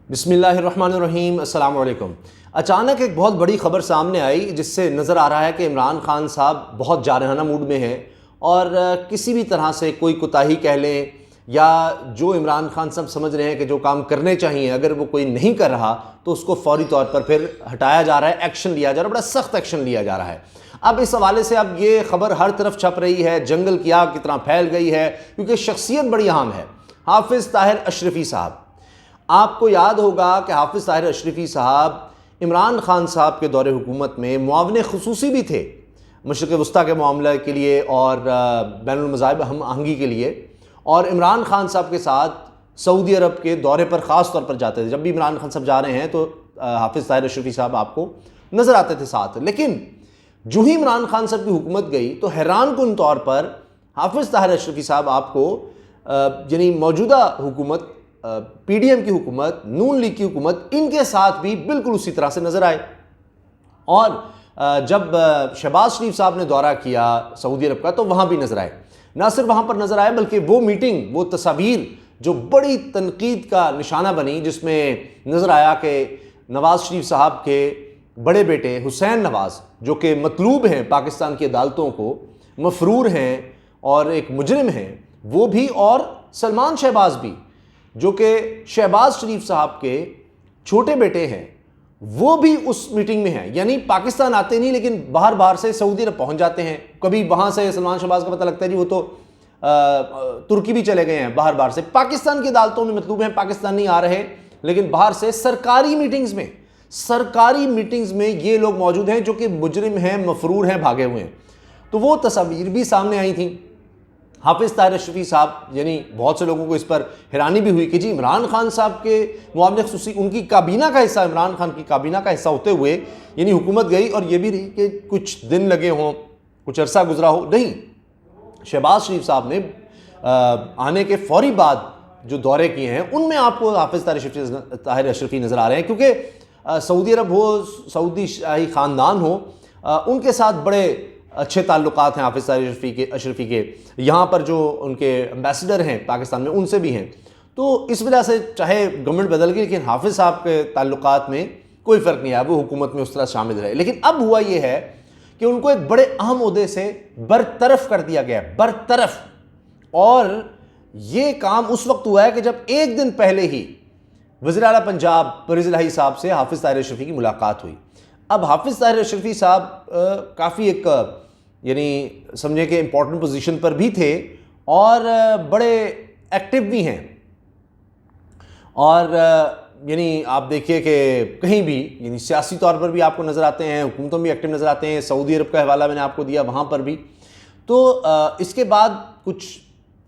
بسم اللہ الرحمن الرحیم، السلام علیکم۔ اچانک ایک بہت بڑی خبر سامنے آئی جس سے نظر آ رہا ہے کہ عمران خان صاحب بہت جارحانہ موڈ میں ہیں اور کسی بھی طرح سے کوئی کوتاہی کہہ لیں یا جو عمران خان صاحب سمجھ رہے ہیں کہ جو کام کرنے چاہیے اگر وہ کوئی نہیں کر رہا تو اس کو فوری طور پر پھر ہٹایا جا رہا ہے، ایکشن لیا جا رہا ہے، بڑا سخت ایکشن لیا جا رہا ہے۔ اب اس حوالے سے اب یہ خبر ہر طرف چھپ رہی ہے، جنگل کی آگ کتنا پھیل گئی ہے، کیونکہ شخصیت بڑی اہم ہے۔ حافظ طاہر اشرفی صاحب، آپ کو یاد ہوگا کہ حافظ طاہر اشرفی صاحب عمران خان صاحب کے دور حکومت میں معاون خصوصی بھی تھے، مشرق وسطیٰ کے معاملہ کے لیے اور بین المذاہب ہم آہنگی کے لیے، اور عمران خان صاحب کے ساتھ سعودی عرب کے دورے پر خاص طور پر جاتے تھے۔ جب بھی عمران خان صاحب جا رہے ہیں تو حافظ طاہر اشرفی صاحب آپ کو نظر آتے تھے ساتھ۔ لیکن جو ہی عمران خان صاحب کی حکومت گئی تو حیران کن طور پر حافظ طاہر اشرفی صاحب آپ کو یعنی موجودہ حکومت پی ڈی ایم کی حکومت، نون لیگ کی حکومت، ان کے ساتھ بھی بالکل اسی طرح سے نظر آئے۔ اور جب شہباز شریف صاحب نے دورہ کیا سعودی عرب کا تو وہاں بھی نظر آئے۔ نہ صرف وہاں پر نظر آئے بلکہ وہ میٹنگ، وہ تصاویر جو بڑی تنقید کا نشانہ بنی، جس میں نظر آیا کہ نواز شریف صاحب کے بڑے بیٹے حسین نواز، جو کہ مطلوب ہیں پاکستان کی عدالتوں کو، مفرور ہیں اور ایک مجرم ہیں، وہ بھی، اور سلمان شہباز بھی جو کہ شہباز شریف صاحب کے چھوٹے بیٹے ہیں، وہ بھی اس میٹنگ میں ہیں۔ یعنی پاکستان آتے نہیں لیکن باہر سے سعودی عرب پہنچ جاتے ہیں۔ کبھی وہاں سے سلمان شہباز کا پتہ لگتا ہے جی وہ تو ترکی بھی چلے گئے ہیں، باہر سے پاکستان کی عدالتوں میں مطلوب ہیں، پاکستان نہیں آ رہے لیکن باہر سے سرکاری میٹنگز میں یہ لوگ موجود ہیں جو کہ مجرم ہیں، مفرور ہیں، بھاگے ہوئے ہیں۔ تو وہ تصاویر بھی سامنے آئی تھیں۔ حافظ طاہر اشرفی صاحب، یعنی بہت سے لوگوں کو اس پر حیرانی بھی ہوئی کہ جی عمران خان صاحب کے معاون خصوصی، ان کی کابینہ کا حصہ، عمران خان کی کابینہ کا حصہ ہوتے ہوئے یعنی حکومت گئی اور یہ بھی رہی کہ کچھ دن لگے ہوں، کچھ عرصہ گزرا ہو، نہیں، شہباز شریف صاحب نے آنے کے فوری بعد جو دورے کیے ہیں ان میں آپ کو حافظ طاہر اشرفی نظر آ رہے ہیں، کیونکہ سعودی عرب ہو، سعودی شاہی خاندان ہو، ان کے ساتھ بڑے اچھے تعلقات ہیں حافظ طاہر اشرفی کے۔ یہاں پر جو ان کے امبیسڈر ہیں پاکستان میں ان سے بھی ہیں، تو اس وجہ سے چاہے گورنمنٹ بدل گئی لیکن حافظ صاحب کے تعلقات میں کوئی فرق نہیں آیا، وہ حکومت میں اس طرح شامل رہے۔ لیکن اب ہوا یہ ہے کہ ان کو ایک بڑے اہم عہدے سے برطرف کر دیا گیا ہے، برطرف۔ اور یہ کام اس وقت ہوا ہے کہ جب ایک دن پہلے ہی وزیر اعلیٰ پنجاب پرویز الہی صاحب سے حافظ طاہر اشرفی کی ملاقات ہوئی۔ اب حافظ طاہر اشرفی صاحب کافی ایک یعنی سمجھیں کہ امپورٹنٹ پوزیشن پر بھی تھے اور بڑے ایکٹیو بھی ہیں، اور یعنی آپ دیکھیے کہ کہیں بھی یعنی سیاسی طور پر بھی آپ کو نظر آتے ہیں، حکومتوں بھی ایکٹیو نظر آتے ہیں، سعودی عرب کا حوالہ میں نے آپ کو دیا وہاں پر بھی۔ تو اس کے بعد کچھ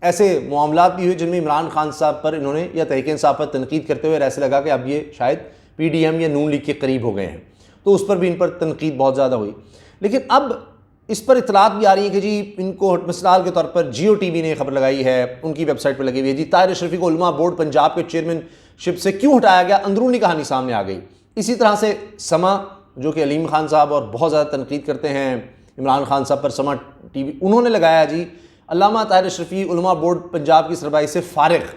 ایسے معاملات بھی ہوئے جن میں عمران خان صاحب پر انہوں نے یا تحریک انصاف پر تنقید کرتے ہوئے ایسے لگا کہ اب یہ شاید پی ڈی ایم یا نون لیگ کے قریب ہو گئے ہیں، تو اس پر بھی ان پر تنقید بہت زیادہ ہوئی۔ لیکن اب اس پر اطلاعات بھی آ رہی ہیں کہ جی ان کو مثال کے طور پر جیو ٹی وی نے خبر لگائی ہے، ان کی ویب سائٹ پہ لگی ہوئی ہے، جی طاہر اشرفی کو علماء بورڈ پنجاب کے چیئرمین شپ سے کیوں ہٹایا گیا، اندرونی کہانی سامنے آ گئی۔ اسی طرح سے سما، جو کہ علیم خان صاحب اور بہت زیادہ تنقید کرتے ہیں عمران خان صاحب پر، سما ٹی وی، انہوں نے لگایا جی علامہ طاہر اشرفی علماء بورڈ پنجاب کی سربراہی سے فارغ۔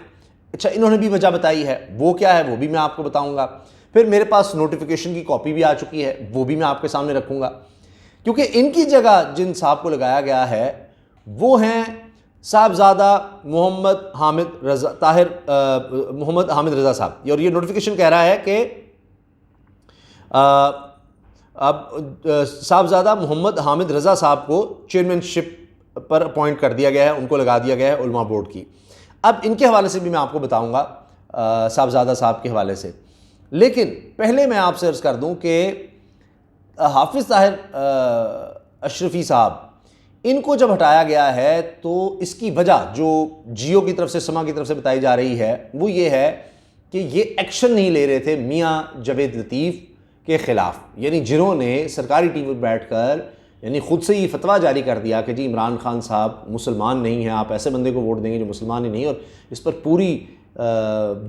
اچھا، انہوں نے بھی وجہ بتائی ہے، وہ کیا ہے وہ بھی میں آپ کو بتاؤں گا۔ پھر میرے پاس نوٹیفیکیشن کی کاپی بھی آ چکی ہے، وہ بھی میں آپ کے سامنے رکھوں گا، کیونکہ ان کی جگہ جن صاحب کو لگایا گیا ہے وہ ہیں صاحبزادہ محمد حامد رضا صاحب۔ اور یہ نوٹیفیکیشن کہہ رہا ہے کہ اب صاحبزادہ محمد حامد رضا صاحب کو چیئرمین شپ پر اپوائنٹ کر دیا گیا ہے، ان کو لگا دیا گیا ہے علماء بورڈ کی۔ اب ان کے حوالے سے بھی میں آپ کو بتاؤں گا، صاحبزادہ صاحب کے حوالے سے۔ لیکن پہلے میں آپ سے عرض کر دوں کہ حافظ طاہر اشرفی صاحب، ان کو جب ہٹایا گیا ہے تو اس کی وجہ جو جیو کی طرف سے، سما کی طرف سے بتائی جا رہی ہے وہ یہ ہے کہ یہ ایکشن نہیں لے رہے تھے میاں جاوید لطیف کے خلاف، یعنی جنہوں نے سرکاری ٹی وی پر بیٹھ کر یعنی خود سے یہ فتویٰ جاری کر دیا کہ جی عمران خان صاحب مسلمان نہیں ہیں، آپ ایسے بندے کو ووٹ دیں گے جو مسلمان ہی نہیں۔ اور اس پر پوری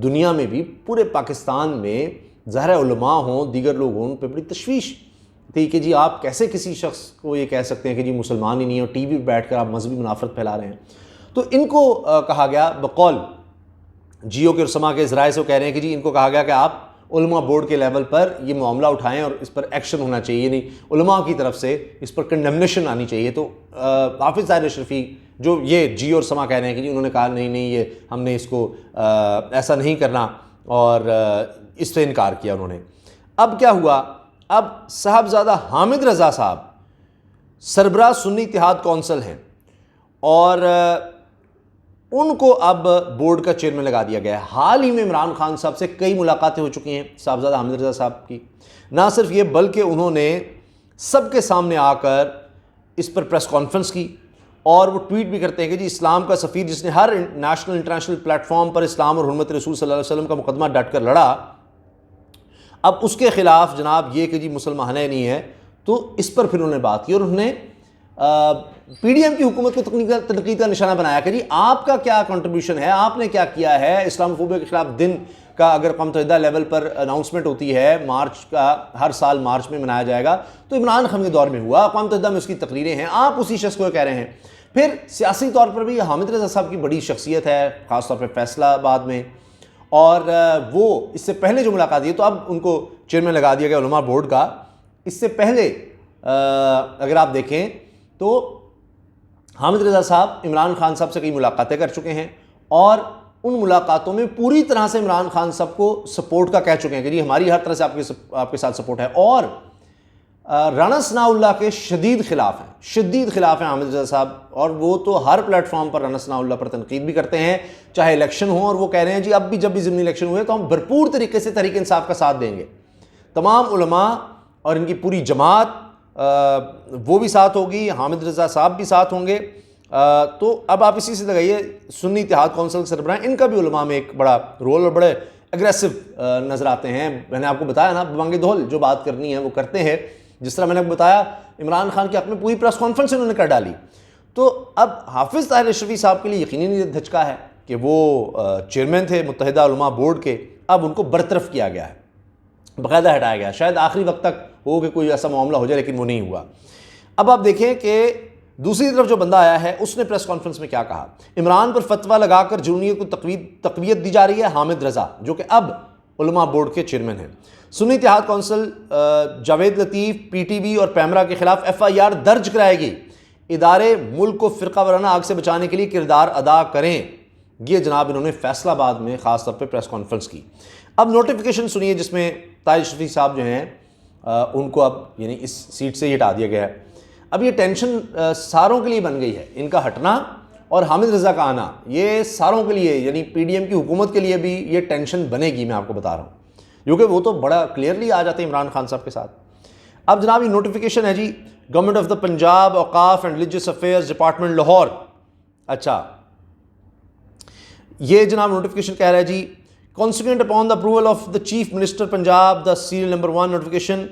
دنیا میں بھی، پورے پاکستان میں ظاہر علماء ہوں، دیگر لوگ ہوں، ان پہ بڑی تشویش تھی کہ جی آپ کیسے کسی شخص کو یہ کہہ سکتے ہیں کہ جی مسلمان ہی نہیں ہے، اور ٹی وی پہ بیٹھ کر آپ مذہبی منافرت پھیلا رہے ہیں۔ تو ان کو کہا گیا بقول جیو کے رسما کے ذرائع سے وہ کہہ رہے ہیں کہ جی ان کو کہا گیا کہ آپ علماء بورڈ کے لیول پر یہ معاملہ اٹھائیں اور اس پر ایکشن ہونا چاہیے، یعنی علماء کی طرف سے اس پر کنڈمنیشن آنی چاہیے۔ تو حافظ طاہر اشرفی جو یہ جیو اور سما کہہ رہے ہیں کہ جی انہوں نے کہا نہیں یہ ہم نے اس کو ایسا نہیں کرنا، اور اس سے انکار کیا انہوں نے۔ اب کیا ہوا، اب صاحبزادہ حامد رضا صاحب سربراہ سنی اتحاد کونسل ہیں، اور ان کو اب بورڈ کا چیئرمین لگا دیا گیا ہے۔ حال ہی میں عمران خان صاحب سے کئی ملاقاتیں ہو چکی ہیں صاحبزادہ حامد رضا صاحب کی، نہ صرف یہ بلکہ انہوں نے سب کے سامنے آ کر اس پر پریس کانفرنس کی، اور وہ ٹویٹ بھی کرتے ہیں کہ جی اسلام کا سفیر جس نے ہر نیشنل انٹرنیشنل پلیٹ فارم پر اسلام اور حرمت رسول صلی اللہ علیہ وسلم کا مقدمہ ڈٹ کر لڑا، اب اس کے خلاف جناب یہ کہ جی مسلمان نہیں ہے، تو اس پر پھر انہوں نے بات کی، اور انہوں نے پی ڈی ایم کی حکومت کو تنقید کا نشانہ بنایا کہ جی آپ کا کیا کنٹریبیوشن ہے، آپ نے کیا کیا ہے اسلام فوبیا کے خلاف۔ دن کا اگر اقوام متحدہ لیول پر اناؤنسمنٹ ہوتی ہے مارچ کا، ہر سال مارچ میں منایا جائے گا، تو عمران خان کے دور میں ہوا، اقوام متحدہ میں اس کی تقریریں ہیں، آپ اسی شخص کو کہہ رہے ہیں۔ پھر سیاسی طور پر بھی حامد رضا صاحب کی بڑی شخصیت ہے، خاص طور پہ فیصلہ آباد میں، اور وہ اس سے پہلے جو ملاقات ہے، تو اب ان کو چیئرمین لگا دیا گیا علماء بورڈ کا۔ اس سے پہلے اگر آپ دیکھیں تو حامد رضا صاحب عمران خان صاحب سے کئی ملاقاتیں کر چکے ہیں، اور ان ملاقاتوں میں پوری طرح سے عمران خان صاحب کو سپورٹ کا کہہ چکے ہیں کہ جی ہماری ہر طرح سے آپ کے ساتھ سپورٹ ہے، اور رانا ثناء اللہ کے شدید خلاف ہیں حامد رضا صاحب، اور وہ تو ہر پلیٹ فارم پر رانا ثناء اللہ پر تنقید بھی کرتے ہیں چاہے الیکشن ہو، اور وہ کہہ رہے ہیں جی اب بھی جب بھی ضمنی الیکشن ہوئے تو ہم بھرپور طریقے سے تحریک انصاف کا ساتھ دیں گے، تمام علماء اور ان کی پوری جماعت وہ بھی ساتھ ہوگی، حامد رضا صاحب بھی ساتھ ہوں گے۔ تو اب آپ اسی سے لگائیے سنی اتحاد کونسل کے سربراہ، ان کا بھی علماء میں ایک بڑا رول اور بڑے اگریسو نظر آتے ہیں۔ میں نے آپ کو بتایا نا بانگ دھول جو بات کرنی ہے وہ کرتے ہیں، جس طرح میں نے آپ کو بتایا عمران خان کے حق میں پوری پریس کانفرنس انہوں نے کر ڈالی۔ تو اب حافظ طاہر اشرفی صاحب کے لیے یقینی دھچکا ہے کہ وہ چیئرمین تھے متحدہ علماء بورڈ کے، اب ان کو برطرف کیا گیا ہے، باقاعدہ ہٹایا گیا، شاید آخری وقت تک ہو کہ کوئی ایسا معاملہ ہو جائے، لیکن وہ نہیں ہوا۔ اب آپ دیکھیں کہ دوسری طرف جو بندہ آیا ہے اس نے پریس کانفرنس میں کیا کہا، عمران پر فتویٰ لگا کر جنوبیت کو تقویت دی جا رہی ہے، حامد رضا جو کہ اب علماء بورڈ کے چیئرمین ہیں۔ سنی اتحاد کونسل جاوید لطیف، پی ٹی وی اور پیمرا کے خلاف ایف آئی آر درج کرائے گی، ادارے ملک کو فرقہ وارانہ آگ سے بچانے کے لیے کردار ادا کریں، یہ جناب انہوں نے فیصلہ آباد میں خاص طور پہ پریس کانفرنس کی۔ اب نوٹیفیکیشن سنیے جس میں طاہر اشرفی صاحب جو ہیں ان کو اب یعنی اس سیٹ سے ہی ہٹا دیا گیا ہے۔ اب یہ ٹینشن ساروں کے لیے بن گئی ہے، ان کا ہٹنا اور حامد رضا کا آنا، یہ ساروں کے لیے یعنی پی ڈی ایم کی حکومت کے لیے بھی یہ ٹینشن بنے گی، میں آپ کو بتا رہا ہوں، کیونکہ وہ تو بڑا کلیئرلی آ جاتے ہیں عمران خان صاحب کے ساتھ۔ اب جناب یہ نوٹیفیکیشن ہے جی گورنمنٹ آف دا پنجاب اوقاف and religious affairs department Lahore, اچھا یہ جناب نوٹیفیکیشن کہہ رہا ہے جی consequent upon the approval of the Chief Minister Punjab, the serial number 1 notification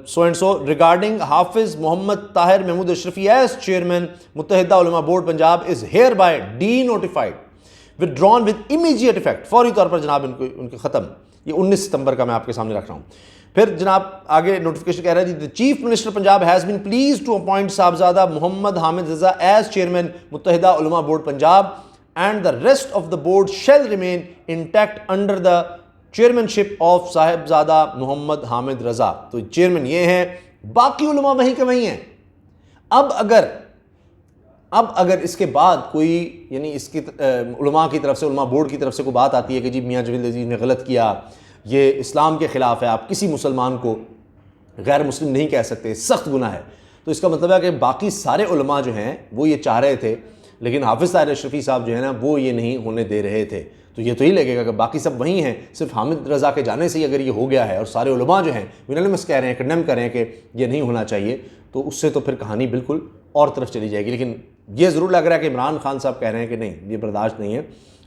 so and so regarding Hafiz Muhammad Tahir Mahmood Ashrafi as Chairman Muttahida Ulama Board Punjab is hereby denotified, withdrawn with immediate effect، فوری طور پر جناب ان کے ختم۔ یہ 19 ستمبر کا میں آپ کے سامنے رکھ رہا ہوں۔ پھر جناب آگے نوٹیفیکیشن کہہ رہا ہے جی the Chief Minister Punjab has been pleased to appoint Sahibzada Muhammad Hamid Raza as Chairman متحدہ علماء board Punjab and the rest of the board shall remain intact under the chairmanship of صاحبزادہ محمد حامد رضا۔ تو چیئرمین یہ ہیں، باقی علماء وہیں کے وہیں ہیں۔ اب اگر اس کے بعد کوئی یعنی اس کی علماء کی طرف سے علماء بورڈ کی طرف سے کوئی بات آتی ہے کہ جی میاں جاوید عزیز نے غلط کیا، یہ اسلام کے خلاف ہے، آپ کسی مسلمان کو غیر مسلم نہیں کہہ سکتے، سخت گناہ ہے، تو اس کا مطلب ہے کہ باقی سارے علماء جو ہیں وہ یہ چاہ رہے تھے، لیکن حافظ طاہر اشرفی صاحب جو ہے نا وہ یہ نہیں ہونے دے رہے تھے۔ تو یہ تو ہی لگے گا کہ باقی سب وہیں ہیں، صرف حامد رضا کے جانے سے ہی اگر یہ ہو گیا ہے اور سارے علماء جو ہیں یونانیمس کہہ رہے ہیں، کنڈیم کر رہے ہیں کہ یہ نہیں ہونا چاہیے، تو اس سے تو پھر کہانی بالکل اور طرف چلی جائے گی۔ لیکن یہ ضرور لگ رہا ہے کہ عمران خان صاحب کہہ رہے ہیں کہ نہیں، یہ برداشت نہیں ہے،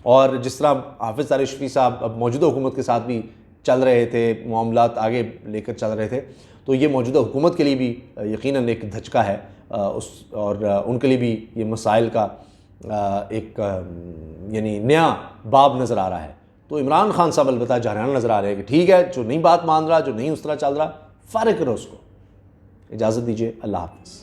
اور جس طرح حافظ طاہر اشرفی صاحب اب موجودہ حکومت کے ساتھ بھی چل رہے تھے، معاملات آگے لے کر چل رہے تھے، تو یہ موجودہ حکومت کے لیے بھی یقیناً ایک دھچکا ہے، اور ان کے لیے بھی یہ مسائل کا ایک یعنی نیا باب نظر آ رہا ہے۔ تو عمران خان صاحب البتہ جارحانہ نظر آ رہے ہیں کہ ٹھیک ہے، جو نہیں بات مان رہا، جو نہیں اس طرح چل رہا، فارغ کرو اس کو۔ اجازت دیجیے، اللہ حافظ۔